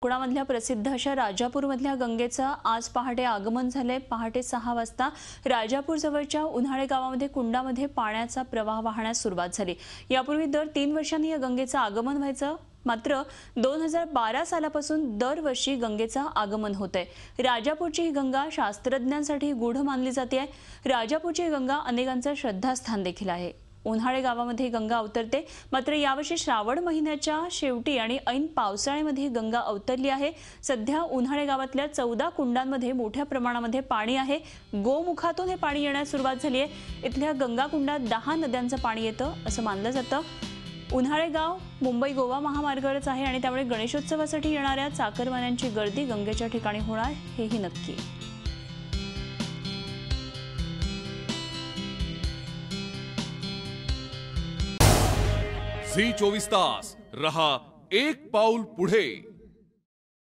कोकणामधल्या प्रसिद्ध अशा राजापूरमधल्या गंगेचं आज पहाटे आगमन झाले। पहाटे 6 वाजता राजापूर जवळच्या उन्हाळे गावामध्ये कुंडामध्ये पाण्याचा प्रवाह वाहण्यास सुरुवात झाली। यापूर्वी दर 3 वर्षांनी या गंगेचं आगमन व्हायचं, मात्र 2012 सालापासून दरवर्षी गंगेचं आगमन होतंय। राजापूरची ही गंगा शास्त्रज्ञांसाठी गूढ मानली जाते। राजापूरची गंगा अनेकांचं श्रद्धास्थान देखील आहे। उन्हाळे गावामध्ये गंगा अवतरते, मात्र यावर्षी श्रावण महिन्याच्या शेवटी आणि ऐन पावसाळ्यामध्ये गंगा अवतरली आहे। सध्या उन्हाळे गावातल्या 14 कुंडांमध्ये मोठ्या प्रमाणामध्ये पाणी आहे। गोमुखातून हे पाणी येण्यास सुरुवात झाली आहे। इथल्या गंगा कुंडात 10 नद्यांचं पाणी येतं असं मानलं जातं। उन्हाळे गाव मुंबई गोवा महामार्गावरच आहे आणि त्यामुळे गणेशोत्सवासाठी येणाऱ्या चाकरमान्यांची गर्दी गंगेच्या ठिकाणी होणार हेही नक्की। झी 24 तास रहा एक पाऊल पुढे।